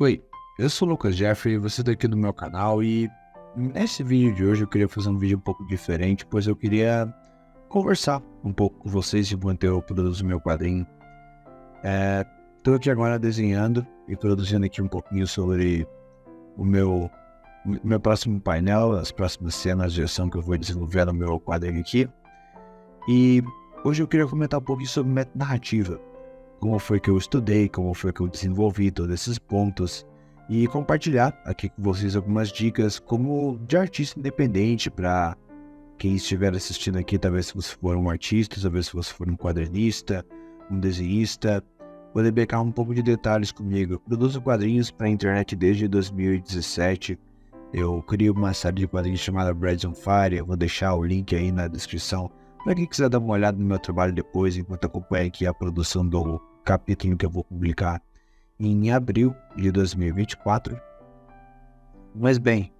Oi, eu sou o Lucas Jeffrey, você está aqui no meu canal e nesse vídeo de hoje eu queria fazer um vídeo um pouco diferente, pois eu queria conversar um pouco com vocês enquanto eu produzo meu quadrinho. Estou aqui agora desenhando e produzindo aqui um pouquinho sobre o meu próximo painel, as próximas cenas de ação que eu vou desenvolver no meu quadrinho aqui. E hoje eu queria comentar um pouquinho sobre metanarrativa. Como foi que eu estudei, como foi que eu desenvolvi todos esses pontos e compartilhar aqui com vocês algumas dicas como de artista independente para quem estiver assistindo aqui, talvez se você for um artista, talvez se você for um quadrinista, um desenhista, poder pegar um pouco de detalhes comigo. Eu produzo quadrinhos para a internet desde 2017, eu criei uma série de quadrinhos chamada Breads on Fire, eu vou deixar o link aí na descrição para quem quiser dar uma olhada no meu trabalho depois, enquanto acompanha aqui a produção do capítulo que eu vou publicar em abril de 2024. Mas bem,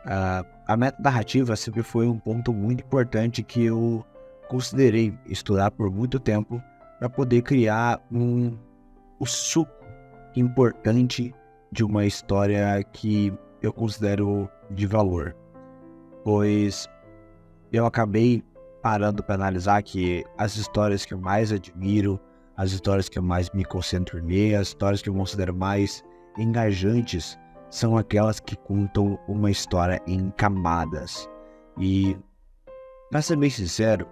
a metanarrativa sempre foi um ponto muito importante que eu considerei estudar por muito tempo para poder criar o suco importante de uma história que eu considero de valor. Pois eu acabei parando para analisar que as histórias que eu mais admiro, as histórias que eu mais me concentro nele, as histórias que eu considero mais engajantes, são aquelas que contam uma história em camadas. E, para ser bem sincero,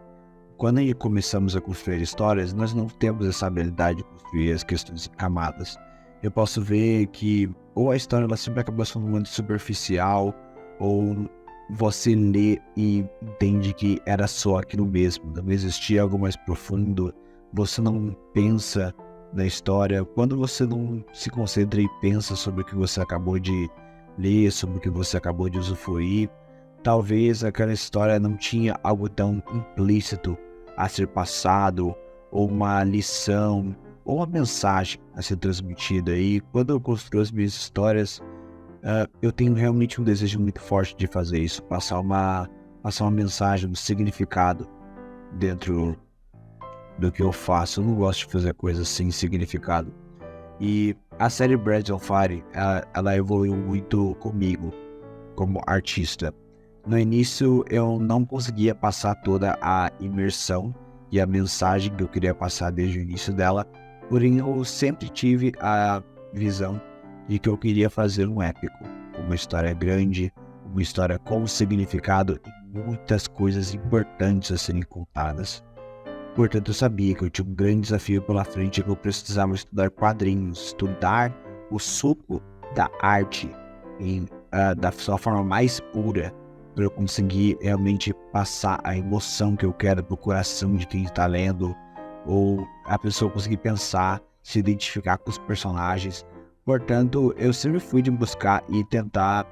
quando começamos a construir histórias, nós não temos essa habilidade de construir as questões em camadas. Eu posso ver que ou a história ela sempre acaba sendo muito superficial, ou você lê e entende que era só aquilo mesmo, não existia algo mais profundo, você não pensa na história. Quando você não se concentra e pensa sobre o que você acabou de ler, sobre o que você acabou de usufruir, talvez aquela história não tinha algo tão implícito a ser passado, ou uma lição, ou uma mensagem a ser transmitida. E quando eu construo as minhas histórias, eu tenho realmente um desejo muito forte de fazer isso, passar uma mensagem, um significado dentro do que eu faço. Eu não gosto de fazer coisas sem significado. E a série Breads on Fire, ela evoluiu muito comigo, como artista. No início, eu não conseguia passar toda a imersão e a mensagem que eu queria passar desde o início dela, porém eu sempre tive a visão de que eu queria fazer um épico, uma história grande, uma história com significado e muitas coisas importantes a serem contadas. Portanto, eu sabia que eu tinha um grande desafio pela frente e que eu precisava estudar quadrinhos, estudar o suco da arte da sua forma mais pura, para eu conseguir realmente passar a emoção que eu quero pro coração de quem está lendo, ou a pessoa conseguir pensar, se identificar com os personagens. Portanto, eu sempre fui de buscar e tentar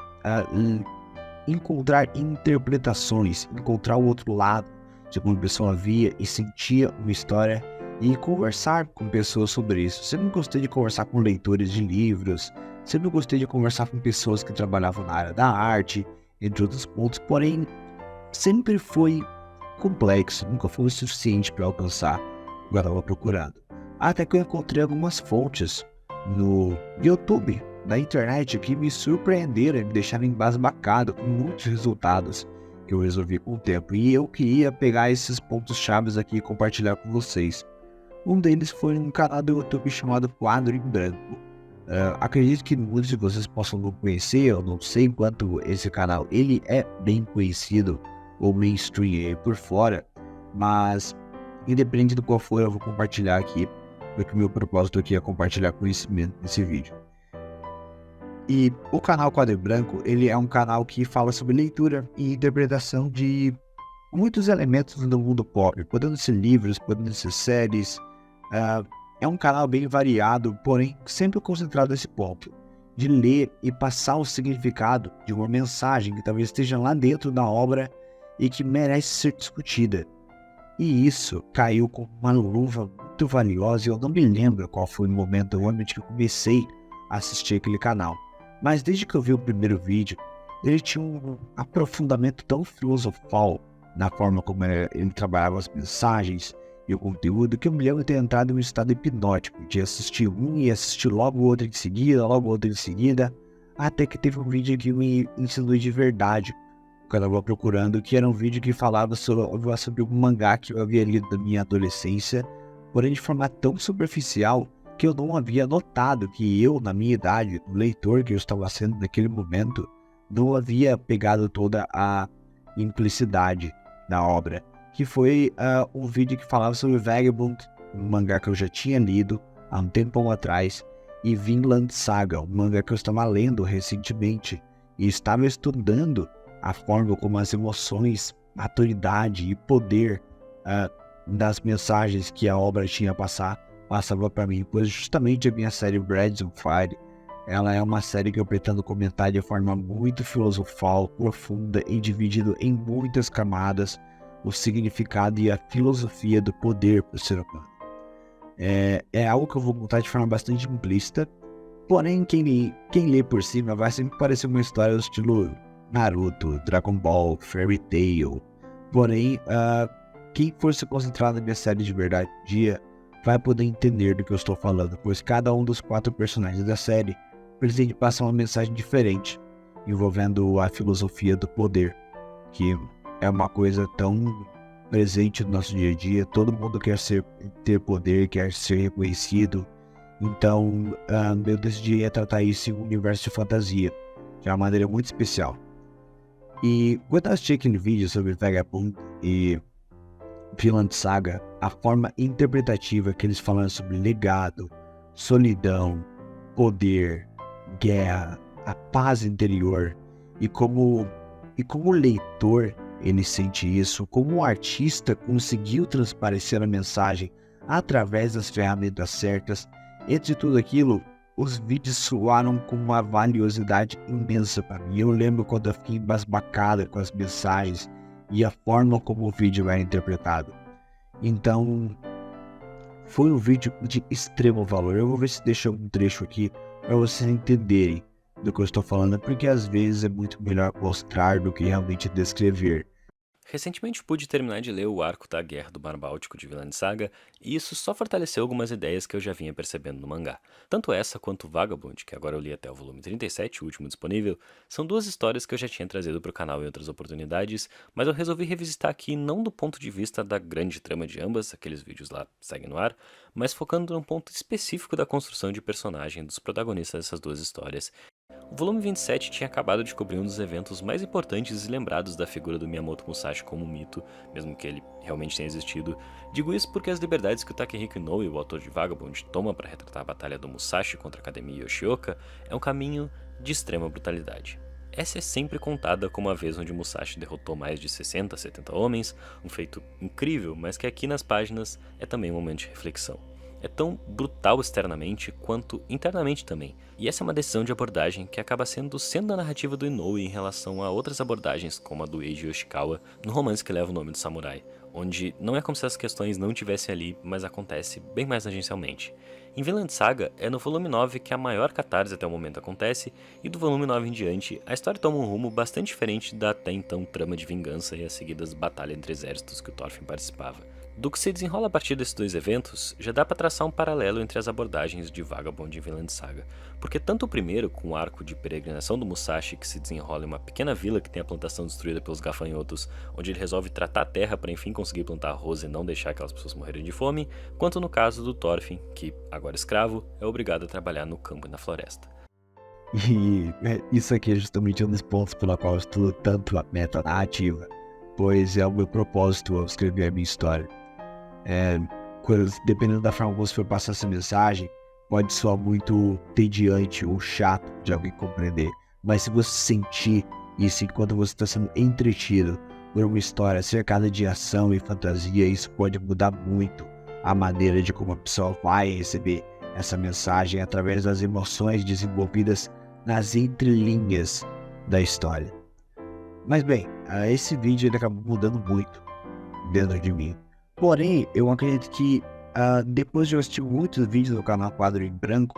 encontrar interpretações, encontrar o outro lado de como a pessoa via e sentia uma história e conversar com pessoas sobre isso. Sempre gostei de conversar com leitores de livros, sempre gostei de conversar com pessoas que trabalhavam na área da arte, entre outros pontos, porém sempre foi complexo, nunca foi o suficiente para alcançar o que eu estava procurando. Até que eu encontrei algumas fontes no YouTube, na internet, que me surpreenderam e me deixaram embasbacado com muitos resultados que eu resolvi com o tempo. E eu queria pegar esses pontos chaves aqui e compartilhar com vocês. Um deles foi um canal do YouTube chamado Quadro em Branco. Acredito que muitos de vocês possam não conhecer, eu não sei quanto esse canal ele é bem conhecido ou mainstream aí por fora, mas independente do qual for, eu vou compartilhar aqui, porque o meu propósito aqui é compartilhar conhecimento nesse vídeo. E o canal Quadro em Branco, ele é um canal que fala sobre leitura e interpretação de muitos elementos do mundo pop, podendo ser livros, podendo ser séries. É um canal bem variado, porém sempre concentrado nesse ponto, de ler e passar o significado de uma mensagem que talvez esteja lá dentro da obra e que merece ser discutida. E isso caiu como uma luva muito valiosa e eu não me lembro qual foi o momento onde eu comecei a assistir aquele canal. Mas desde que eu vi o primeiro vídeo, ele tinha um aprofundamento tão filosofal na forma como ele trabalhava as mensagens e o conteúdo que eu me lembro de ter entrado em um estado hipnótico, de assistir um e assistir logo o outro em seguida, até que teve um vídeo que me ensinou de verdade, quando eu estava procurando, que era um vídeo que falava sobre um mangá que eu havia lido na minha adolescência, porém de forma tão superficial que eu não havia notado que eu, na minha idade, o leitor que eu estava sendo naquele momento, não havia pegado toda a implicidade da obra, que foi um vídeo que falava sobre Vagabond, um mangá que eu já tinha lido há um tempão atrás, e Vinland Saga, um mangá que eu estava lendo recentemente e estava estudando a forma como as emoções, maturidade e poder das mensagens que a obra tinha passava para mim, pois justamente a minha série Breads of Fire, ela é uma série que eu pretendo comentar de forma muito filosofal, profunda e dividido em muitas camadas o significado e a filosofia do poder para o ser humano. É algo que eu vou contar de forma bastante implícita, porém quem lê por cima vai sempre parecer uma história do estilo Naruto, Dragon Ball, Fairy Tail. Porém, quem for se concentrar na minha série de verdade um dia vai poder entender do que eu estou falando, pois cada um dos 4 personagens da série pretende passar uma mensagem diferente, envolvendo a filosofia do poder, que é uma coisa tão presente no nosso dia a dia. Todo mundo quer ter poder, quer ser reconhecido. Então, eu decidi tratar isso em um universo de fantasia, de uma maneira muito especial. E quando eu assisti aquele vídeo sobre Vagabond e Vinland Saga, a forma interpretativa que eles falaram sobre legado, solidão, poder, guerra, a paz interior, e como leitor ele sente isso, como o artista conseguiu transparecer a mensagem através das ferramentas certas, entre tudo aquilo, os vídeos soaram com uma valiosidade imensa para mim. Eu lembro quando eu fiquei embasbacado com as mensagens e a forma como o vídeo era interpretado. Então, foi um vídeo de extremo valor. Eu vou ver se deixo um trecho aqui para vocês entenderem do que eu estou falando, porque às vezes é muito melhor mostrar do que realmente descrever. Recentemente pude terminar de ler o arco da Guerra do Mar Báltico de Vinland Saga, e isso só fortaleceu algumas ideias que eu já vinha percebendo no mangá. Tanto essa quanto Vagabond, que agora eu li até o volume 37, o último disponível, são 2 histórias que eu já tinha trazido para o canal em outras oportunidades, mas eu resolvi revisitar aqui não do ponto de vista da grande trama de ambas, aqueles vídeos lá seguem no ar, mas focando num ponto específico da construção de personagem dos protagonistas dessas 2 histórias. O volume 27 tinha acabado de cobrir um dos eventos mais importantes e lembrados da figura do Miyamoto Musashi como mito, mesmo que ele realmente tenha existido. Digo isso porque as liberdades que o Takehiko Inoue, o autor de Vagabond, toma para retratar a batalha do Musashi contra a Academia Yoshioka é um caminho de extrema brutalidade. Essa é sempre contada como a vez onde Musashi derrotou mais de 60, 70 homens, um feito incrível, mas que aqui nas páginas é também um momento de reflexão. É tão brutal externamente quanto internamente também, e essa é uma decisão de abordagem que acaba sendo o centro da narrativa do Inoue em relação a outras abordagens, como a do Eiji Yoshikawa, no romance que leva o nome do samurai, onde não é como se as questões não estivessem ali, mas acontece bem mais tangencialmente. Em Vinland Saga, é no volume 9 que a maior catarse até o momento acontece, e do volume 9 em diante, a história toma um rumo bastante diferente da até então trama de vingança e as seguidas batalhas entre exércitos que o Thorfinn participava. Do que se desenrola a partir desses 2 eventos, já dá para traçar um paralelo entre as abordagens de Vagabond e Vinland Saga, porque tanto o primeiro, com o arco de peregrinação do Musashi que se desenrola em uma pequena vila que tem a plantação destruída pelos gafanhotos, onde ele resolve tratar a terra para enfim conseguir plantar arroz e não deixar aquelas pessoas morrerem de fome, quanto no caso do Thorfinn, que, agora escravo, é obrigado a trabalhar no campo e na floresta. E isso aqui é justamente um dos pontos pela qual eu estudo tanto a meta-narrativa, pois é o meu propósito ao escrever a minha história. Dependendo da forma como você for passar essa mensagem, pode soar muito tediante ou chato de alguém compreender, mas se você sentir isso enquanto você está sendo entretido por uma história cercada de ação e fantasia, isso pode mudar muito a maneira de como a pessoa vai receber essa mensagem através das emoções desenvolvidas nas entrelinhas da história. Mas bem, esse vídeo ele acabou mudando muito dentro de mim. Porém, eu acredito que depois de eu assistir muitos vídeos do canal Quadro em Branco,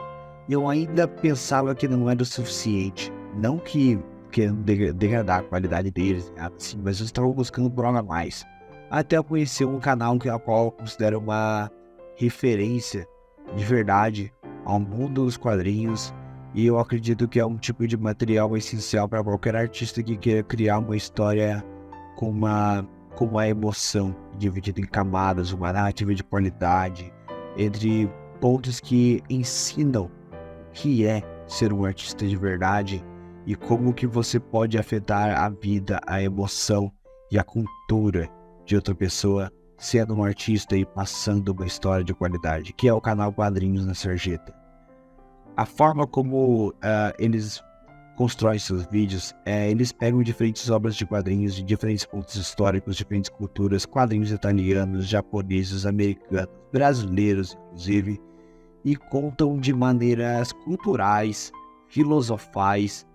eu ainda pensava que não era o suficiente. Não que querendo degradar a qualidade deles, assim, mas eu estava buscando por algo a mais. até eu conhecer um canal a qual eu considero uma referência de verdade ao mundo dos quadrinhos, e eu acredito que é um tipo de material essencial para qualquer artista que queira criar uma história com uma emoção dividida em camadas, uma narrativa de qualidade, entre pontos que ensinam o que é ser um artista de verdade e como que você pode afetar a vida, a emoção e a cultura de outra pessoa sendo um artista e passando uma história de qualidade, que é o canal Quadrinhos na Sarjeta. A forma como eles constroem seus vídeos, eles pegam diferentes obras de quadrinhos de diferentes pontos históricos, diferentes culturas, quadrinhos italianos, japoneses, americanos, brasileiros, inclusive, e contam de maneiras culturais, filosofais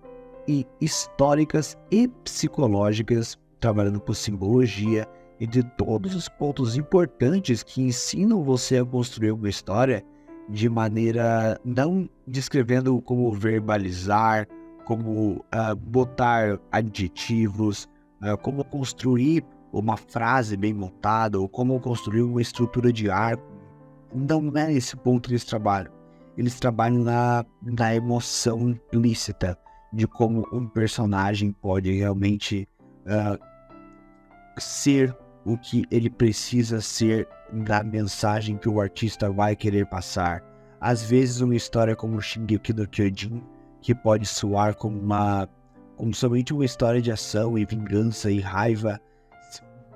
e históricas e psicológicas, trabalhando com simbologia e de todos os pontos importantes que ensinam você a construir uma história de maneira não descrevendo como verbalizar, como botar adjetivos, como construir uma frase bem montada, ou como construir uma estrutura de arco. Não é esse ponto que eles trabalham. Eles trabalham na emoção implícita de como um personagem pode realmente ser o que ele precisa ser da mensagem que o artista vai querer passar. Às vezes uma história como Shingeki no Kyojin, que pode soar como somente uma história de ação e vingança e raiva,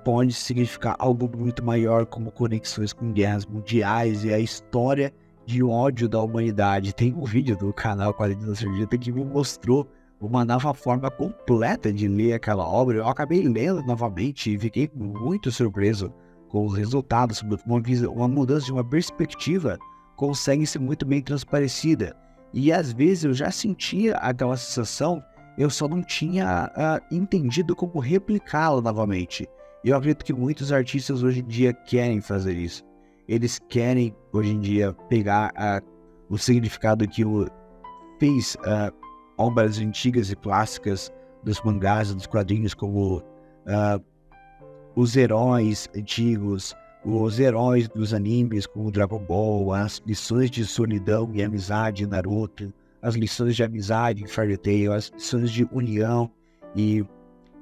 pode significar algo muito maior, como conexões com guerras mundiais e a história de ódio da humanidade. Tem um vídeo do canal Quadrinhos da Sarjeta que me mostrou uma nova forma completa de ler aquela obra. Eu acabei lendo novamente e fiquei muito surpreso com os resultados. Uma mudança de uma perspectiva consegue ser muito bem transparecida. E às vezes eu já sentia aquela sensação, eu só não tinha entendido como replicá-la novamente. E eu acredito que muitos artistas hoje em dia querem fazer isso. Eles querem, hoje em dia, pegar o significado que fez obras antigas e clássicas dos mangás e dos quadrinhos, como os heróis antigos, os heróis dos animes, como Dragon Ball, as lições de solidão e amizade em Naruto, as lições de amizade em Fairy Tail, as lições de união e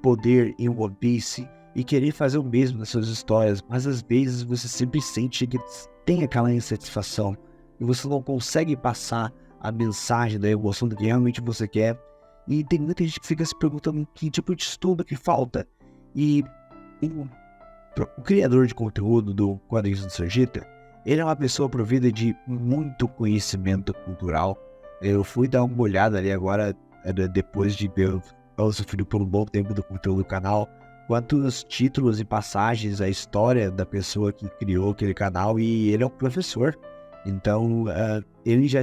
poder em One Piece, e querer fazer o mesmo nas suas histórias, mas às vezes você sempre sente que tem aquela insatisfação e você não consegue passar a mensagem da emoção do que realmente você quer. E tem muita gente que fica se perguntando que tipo de estudo que falta. E o criador de conteúdo do Quadrinhos da Sarjeta, ele é uma pessoa provida de muito conhecimento cultural. Eu fui dar uma olhada ali agora, depois de eu sofrido por um bom tempo do conteúdo do canal, quantos títulos e passagens, a história da pessoa que criou aquele canal, e ele é um professor. Então, ele já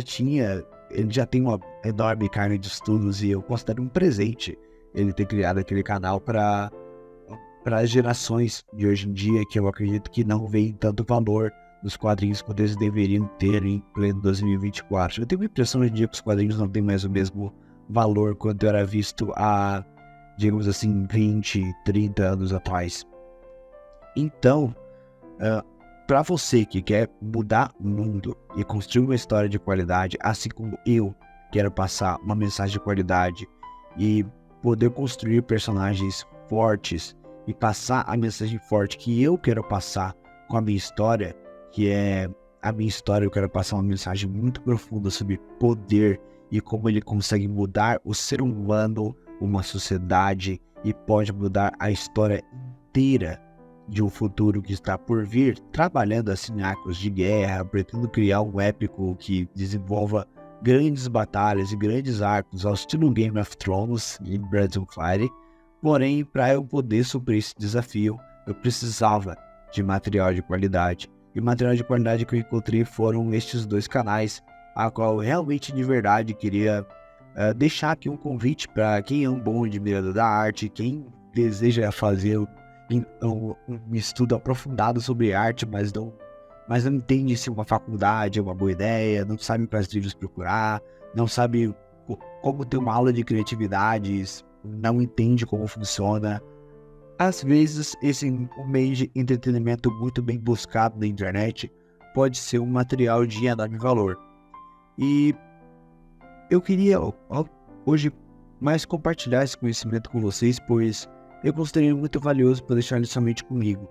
tem uma enorme carga de estudos, e eu considero um presente ele ter criado aquele canal para as gerações de hoje em dia, que eu acredito que não veem tanto valor nos quadrinhos quanto eles deveriam ter em pleno 2024. Eu tenho a impressão hoje em dia que os quadrinhos não têm mais o mesmo valor quanto era visto há, digamos assim, 20, 30 anos atrás. Então, para você que quer mudar o mundo e construir uma história de qualidade, assim como eu quero passar uma mensagem de qualidade e poder construir personagens fortes e passar a mensagem forte que eu quero passar com a minha história, que é a minha história, eu quero passar uma mensagem muito profunda sobre poder e como ele consegue mudar o ser humano, uma sociedade, e pode mudar a história inteira de um futuro que está por vir, trabalhando assim arcos de guerra, pretendo criar um épico que desenvolva grandes batalhas e grandes arcos ao estilo Game of Thrones e Breath of Fire. Porém, para eu poder suprir esse desafio, eu precisava de material de qualidade. E o material de qualidade que eu encontrei foram estes dois canais, a qual eu realmente de verdade queria deixar aqui um convite para quem é um bom admirador da arte, quem deseja fazer um estudo aprofundado sobre arte, mas não entende se uma faculdade é uma boa ideia, não sabe quais livros procurar, não sabe como ter uma aula de criatividades, não entende como funciona. às vezes um meio de entretenimento muito bem buscado na internet pode ser um material de enorme valor. E eu queria hoje mais compartilhar esse conhecimento com vocês, pois eu considero muito valioso para deixar ele somente comigo.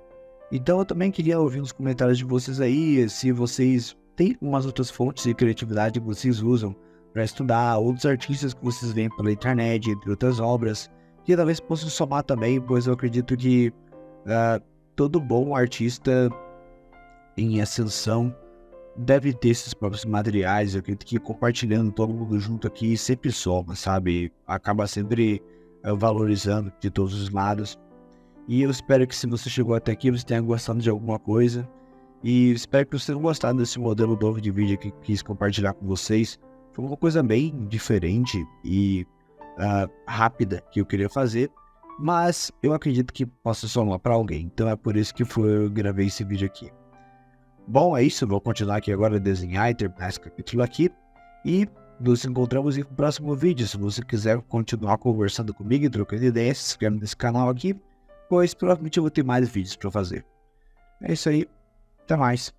Então eu também queria ouvir nos comentários de vocês aí, se vocês têm umas outras fontes de criatividade que vocês usam para estudar, outros artistas que vocês veem pela internet, entre outras obras, que talvez possam somar também, pois eu acredito que todo bom artista em ascensão deve ter esses próprios materiais. Eu acredito que compartilhando todo mundo junto aqui sempre soma, sabe? Acaba sempre valorizando de todos os lados. E eu espero que se você chegou até aqui, você tenha gostado de alguma coisa. E espero que vocês tenham gostado desse modelo novo de vídeo que eu quis compartilhar com vocês. Foi uma coisa bem diferente e rápida que eu queria fazer. Mas eu acredito que possa somar para alguém. Então é por isso que eu gravei esse vídeo aqui. Bom, é isso. Eu vou continuar aqui agora a desenhar e terminar esse capítulo aqui. E nos encontramos em um próximo vídeo. Se você quiser continuar conversando comigo e trocando ideias, se inscreve nesse canal aqui, pois provavelmente eu vou ter mais vídeos para fazer. É isso aí. Até mais.